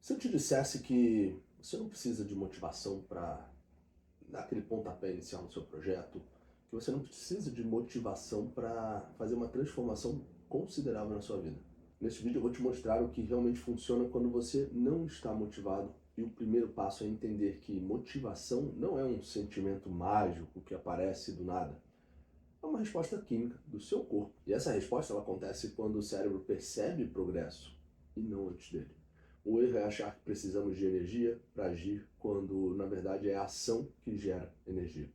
Se eu te dissesse que você não precisa de motivação para dar aquele pontapé inicial no seu projeto, que você não precisa de motivação para fazer uma transformação considerável na sua vida. Neste vídeo eu vou te mostrar o que realmente funciona quando você não está motivado, e o primeiro passo é entender que motivação não é um sentimento mágico que aparece do nada. É uma resposta química do seu corpo. E essa resposta ela acontece quando o cérebro percebe progresso e não antes dele. O erro é achar que precisamos de energia para agir, quando na verdade é a ação que gera energia.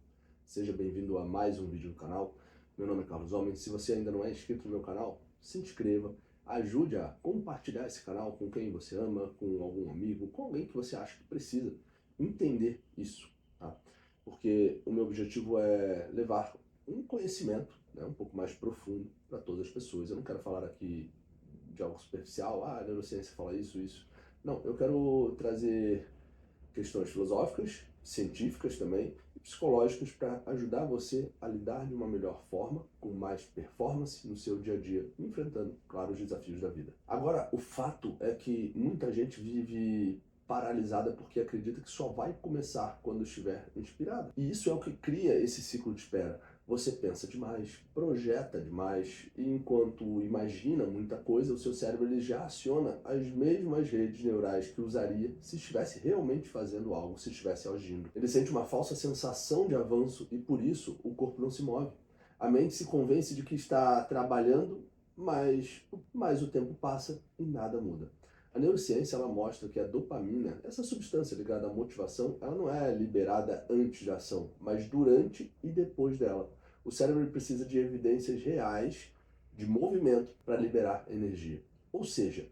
Seja bem-vindo a mais um vídeo do canal. Meu nome é Carlos Homem. Se você ainda não é inscrito no meu canal, se inscreva. Ajude a compartilhar esse canal com quem você ama, com algum amigo, com alguém que você acha que precisa entender isso, tá? Porque o meu objetivo é levar um conhecimento, né, um pouco mais profundo para todas as pessoas. Eu não quero falar aqui de algo superficial, a neurociência fala isso, isso. Não, eu quero trazer questões filosóficas, científicas também, e psicológicas para ajudar você a lidar de uma melhor forma, com mais performance no seu dia a dia, enfrentando, claro, os desafios da vida. Agora, o fato é que muita gente vive paralisada porque acredita que só vai começar quando estiver inspirada. E isso é o que cria esse ciclo de espera. Você pensa demais, projeta demais, e enquanto imagina muita coisa, o seu cérebro ele já aciona as mesmas redes neurais que usaria se estivesse realmente fazendo algo, se estivesse agindo. Ele sente uma falsa sensação de avanço e por isso o corpo não se move. A mente se convence de que está trabalhando, mas o tempo passa e nada muda. A neurociência ela mostra que a dopamina, essa substância ligada à motivação, ela não é liberada antes da ação, mas durante e depois dela. O cérebro precisa de evidências reais de movimento para liberar energia. Ou seja,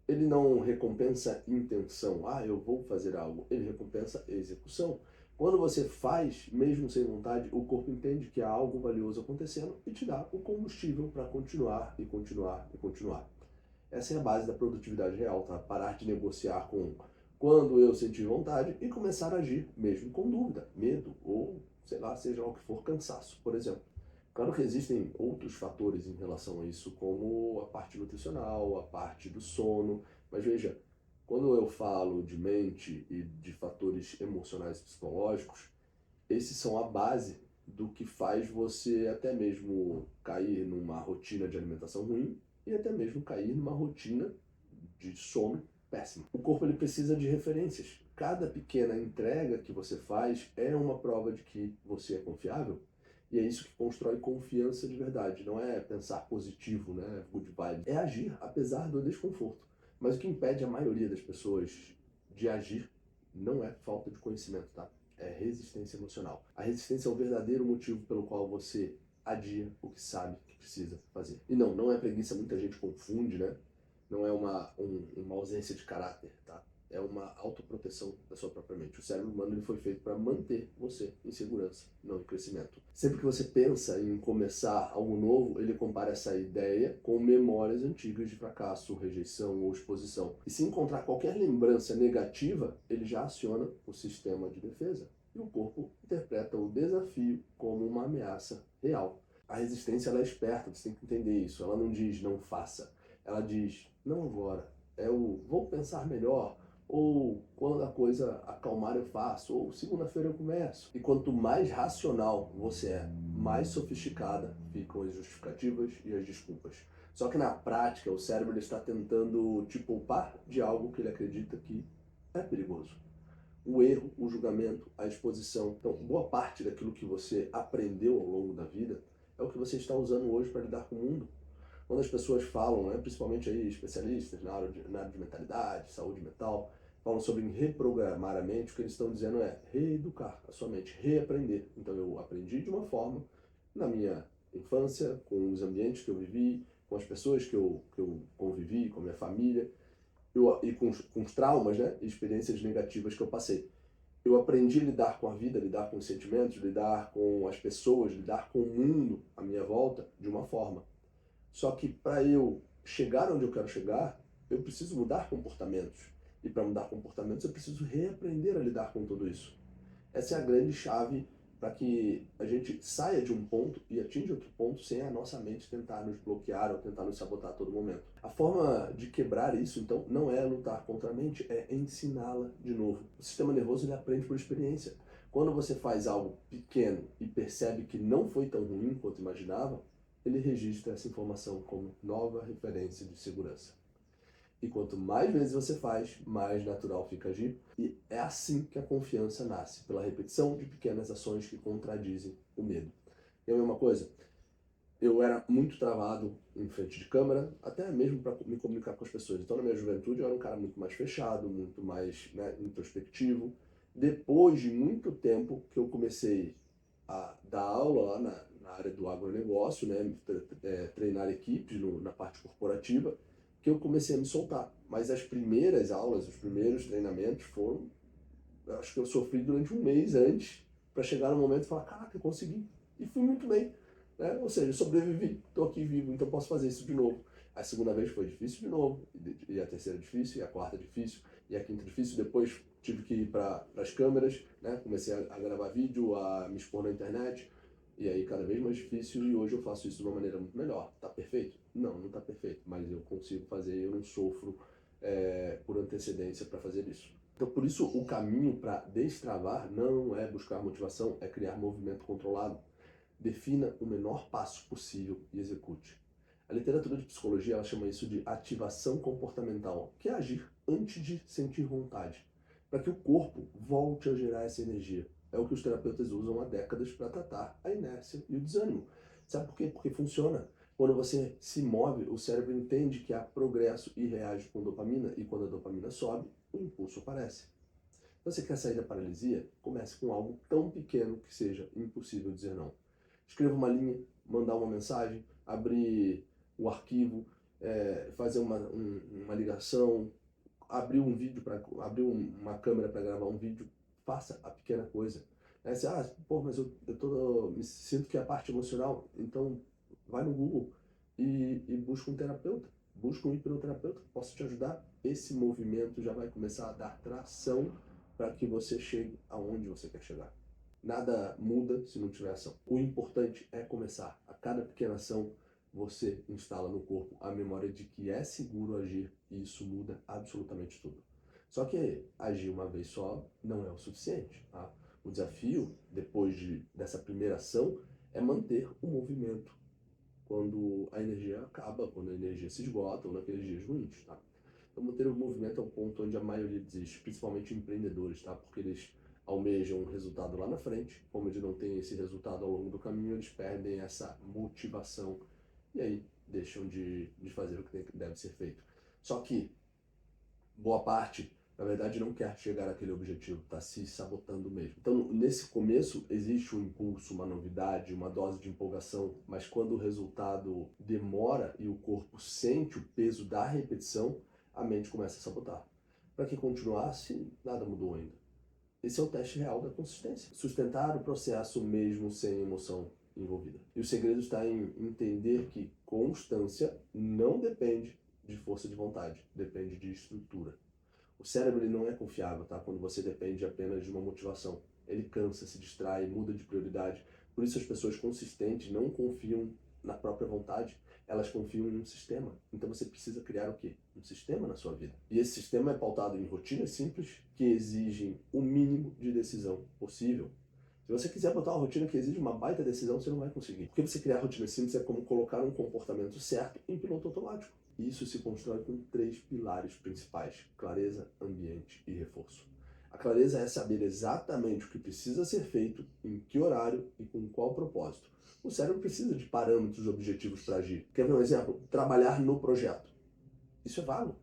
ele não recompensa intenção, eu vou fazer algo, ele recompensa execução. Quando você faz, mesmo sem vontade, o corpo entende que há algo valioso acontecendo e te dá o combustível para continuar e continuar e continuar. Essa é a base da produtividade real, tá? Parar de negociar com quando eu sentir vontade e começar a agir, mesmo com dúvida, medo ou, sei lá, seja lá o que for, cansaço, por exemplo. Claro que existem outros fatores em relação a isso, como a parte nutricional, a parte do sono, mas veja, quando eu falo de mente e de fatores emocionais e psicológicos, esses são a base do que faz você até mesmo cair numa rotina de alimentação ruim e até mesmo cair numa rotina de sono péssima. O corpo ele precisa de referências. Cada pequena entrega que você faz é uma prova de que você é confiável. E é isso que constrói confiança de verdade. Não é pensar positivo, né? Good vibes. É agir apesar do desconforto. Mas o que impede a maioria das pessoas de agir não é falta de conhecimento, tá? É resistência emocional. A resistência é o verdadeiro motivo pelo qual você adia o que sabe que precisa fazer. E não é preguiça, muita gente confunde, né? Não é uma ausência de caráter, tá? É uma autoproteção da sua própria mente. O cérebro humano ele foi feito para manter você em segurança, não em crescimento. Sempre que você pensa em começar algo novo, ele compara essa ideia com memórias antigas de fracasso, rejeição ou exposição. E se encontrar qualquer lembrança negativa, ele já aciona o sistema de defesa. E o corpo interpreta o desafio como uma ameaça real. A resistência ela é esperta, você tem que entender isso. Ela não diz não faça. Ela diz não agora. É o vou pensar melhor, ou quando a coisa acalmar eu faço, ou segunda-feira eu começo. E quanto mais racional você é, mais sofisticada ficam as justificativas e as desculpas. Só que na prática o cérebro ele está tentando te poupar de algo que ele acredita que é perigoso. O erro, o julgamento, a exposição. Então, boa parte daquilo que você aprendeu ao longo da vida é o que você está usando hoje para lidar com o mundo. Quando as pessoas falam, né, principalmente aí especialistas na área de mentalidade, saúde mental, falam sobre reprogramar a mente, o que eles estão dizendo é reeducar a sua mente, reaprender. Então eu aprendi de uma forma na minha infância, com os ambientes que eu vivi, com as pessoas que eu convivi, com a minha família, e com os traumas, né, e experiências negativas que eu passei. Eu aprendi a lidar com a vida, lidar com os sentimentos, lidar com as pessoas, lidar com o mundo à minha volta de uma forma. Só que para eu chegar onde eu quero chegar, eu preciso mudar comportamentos. E para mudar comportamentos, eu preciso reaprender a lidar com tudo isso. Essa é a grande chave para que a gente saia de um ponto e atinja outro ponto sem a nossa mente tentar nos bloquear ou tentar nos sabotar a todo momento. A forma de quebrar isso, então, não é lutar contra a mente, é ensiná-la de novo. O sistema nervoso ele aprende por experiência. Quando você faz algo pequeno e percebe que não foi tão ruim quanto imaginava, ele registra essa informação como nova referência de segurança. E quanto mais vezes você faz, mais natural fica agir. E é assim que a confiança nasce, pela repetição de pequenas ações que contradizem o medo. E a mesma coisa, eu era muito travado em frente de câmera, até mesmo para me comunicar com as pessoas. Então, na minha juventude, eu era um cara muito mais fechado, muito mais, né, introspectivo. Depois de muito tempo que eu comecei a dar aula lá na área do agronegócio, né, treinar equipes na parte corporativa, que eu comecei a me soltar. Mas as primeiras aulas, os primeiros treinamentos foram, eu acho que eu sofri durante um mês antes, para chegar no momento e falar, caraca, eu consegui. E fui muito bem. Né? Ou seja, sobrevivi, estou aqui vivo, então posso fazer isso de novo. A segunda vez foi difícil de novo, e a terceira difícil, e a quarta difícil, e a quinta difícil. Depois tive que ir para as câmeras, né? Comecei a gravar vídeo, a me expor na internet, e aí cada vez mais difícil, e hoje eu faço isso de uma maneira muito melhor. Tá perfeito? Não, não tá perfeito, mas eu consigo fazer, eu não sofro por antecedência para fazer isso. Então, por isso, o caminho para destravar não é buscar motivação, é criar movimento controlado. Defina o menor passo possível e execute. A literatura de psicologia ela chama isso de ativação comportamental, que é agir antes de sentir vontade, para que o corpo volte a gerar essa energia. É o que os terapeutas usam há décadas para tratar a inércia e o desânimo. Sabe por quê? Porque funciona. Quando você se move, o cérebro entende que há progresso e reage com dopamina, e quando a dopamina sobe, o impulso aparece. Então, você quer sair da paralisia? Comece com algo tão pequeno que seja impossível dizer não. Escreva uma linha, mandar uma mensagem, abrir o arquivo, fazer uma ligação, abrir um vídeo abrir uma câmera para gravar um vídeo. Faça a pequena coisa. Você, pô, mas me sinto que é a parte emocional. Então, vai no Google e busca um terapeuta. Busca um hipnoterapeuta que possa te ajudar. Esse movimento já vai começar a dar tração para que você chegue aonde você quer chegar. Nada muda se não tiver ação. O importante é começar. A cada pequena ação, você instala no corpo a memória de que é seguro agir e isso muda absolutamente tudo. Só que agir uma vez só não é o suficiente. Tá? O desafio, depois dessa primeira ação, é manter o movimento quando a energia acaba, quando a energia se esgota ou naqueles dias ruins. Tá? Então, manter o movimento é o ponto onde a maioria desiste, principalmente empreendedores, tá? Porque eles almejam um resultado lá na frente, como eles não têm esse resultado ao longo do caminho, eles perdem essa motivação e aí deixam de fazer o que deve ser feito. Só que boa parte, na verdade, não quer chegar àquele objetivo, está se sabotando mesmo. Então, nesse começo, existe um impulso, uma novidade, uma dose de empolgação, mas quando o resultado demora e o corpo sente o peso da repetição, a mente começa a sabotar. Para que continuasse, nada mudou ainda. Esse é o teste real da consistência. Sustentar o processo mesmo sem emoção envolvida. E o segredo está em entender que constância não depende de força de vontade, depende de estrutura. O cérebro ele não é confiável, tá? Quando você depende apenas de uma motivação. Ele cansa, se distrai, muda de prioridade. Por isso as pessoas consistentes não confiam na própria vontade, elas confiam em um sistema. Então você precisa criar o quê? Um sistema na sua vida. E esse sistema é pautado em rotinas simples que exigem o mínimo de decisão possível. Se você quiser botar uma rotina que exige uma baita decisão, você não vai conseguir. Porque você criar rotinas simples é como colocar um comportamento certo em piloto automático. Isso se constrói com 3 pilares principais: clareza, ambiente e reforço. A clareza é saber exatamente o que precisa ser feito, em que horário e com qual propósito. O cérebro precisa de parâmetros e objetivos para agir. Quer ver um exemplo? Trabalhar no projeto. Isso é vago.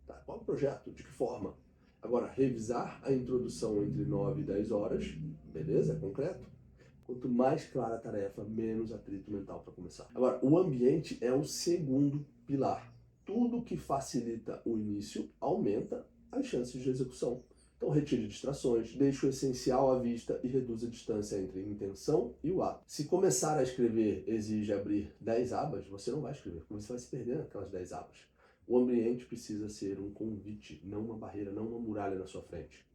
Tá? Qual o projeto? De que forma? Agora, revisar a introdução entre 9 e 10 horas, beleza? É concreto. Quanto mais clara a tarefa, menos atrito mental para começar. Agora, o ambiente é o segundo pilar. Tudo que facilita o início aumenta as chances de execução. Então, retire distrações, deixe o essencial à vista e reduza a distância entre a intenção e o ato. Se começar a escrever exige abrir 10 abas, você não vai escrever, porque você vai se perder naquelas 10 abas. O ambiente precisa ser um convite, não uma barreira, não uma muralha na sua frente.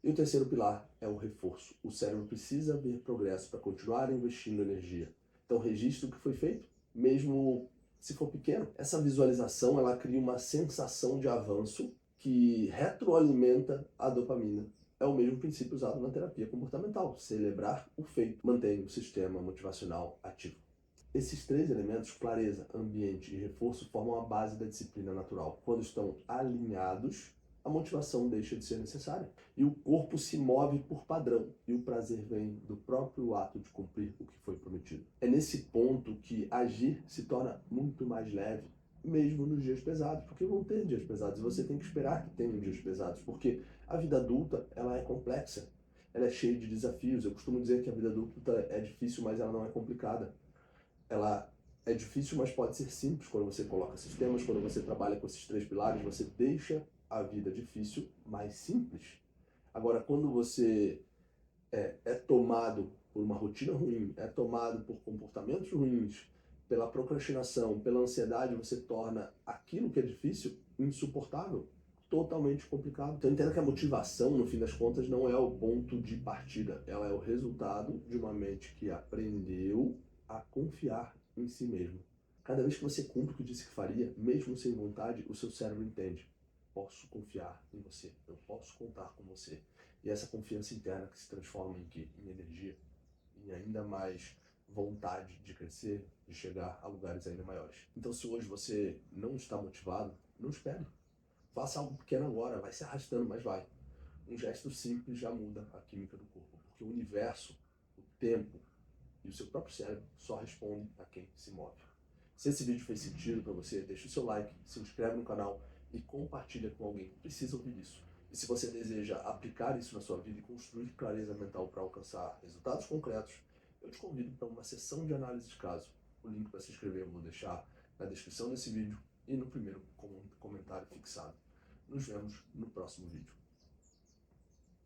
E o terceiro pilar é o reforço. O cérebro precisa ver progresso para continuar investindo energia. Então, registre o que foi feito, mesmo se for pequeno. Essa visualização, ela cria uma sensação de avanço que retroalimenta a dopamina. É o mesmo princípio usado na terapia comportamental. Celebrar o feito mantém o sistema motivacional ativo. Esses três elementos, clareza, ambiente e reforço, formam a base da disciplina natural. Quando estão alinhados, a motivação deixa de ser necessária. E o corpo se move por padrão, e o prazer vem do próprio ato de cumprir o que foi prometido. É nesse ponto que agir se torna muito mais leve, mesmo nos dias pesados, porque vão ter dias pesados, e você tem que esperar que tenham dias pesados, porque a vida adulta, ela é complexa, ela é cheia de desafios. Eu costumo dizer que a vida adulta é difícil, mas ela não é complicada. Ela é difícil, mas pode ser simples quando você coloca sistemas, quando você trabalha com esses três pilares, você deixa a vida difícil mais simples. Agora, quando você é tomado por uma rotina ruim, é tomado por comportamentos ruins, pela procrastinação, pela ansiedade, você torna aquilo que é difícil insuportável, totalmente complicado. Então entenda que a motivação, no fim das contas, não é o ponto de partida, ela é o resultado de uma mente que aprendeu a confiar em si mesmo. Cada vez que você cumpre o que disse que faria, mesmo sem vontade, o seu cérebro entende: posso confiar em você, eu posso contar com você. E essa confiança interna que se transforma em quê? Em energia, em ainda mais vontade de crescer, de chegar a lugares ainda maiores. Então, se hoje você não está motivado, não espere. Faça algo pequeno agora, vai se arrastando, mas vai. Um gesto simples já muda a química do corpo, porque o universo, o tempo e o seu próprio cérebro só respondem a quem se move. Se esse vídeo fez sentido para você, deixa o seu like, se inscreve no canal e compartilha com alguém que precisa ouvir isso. E se você deseja aplicar isso na sua vida e construir clareza mental para alcançar resultados concretos, eu te convido para uma sessão de análise de caso. O link para se inscrever eu vou deixar na descrição desse vídeo e no primeiro comentário fixado. Nos vemos no próximo vídeo.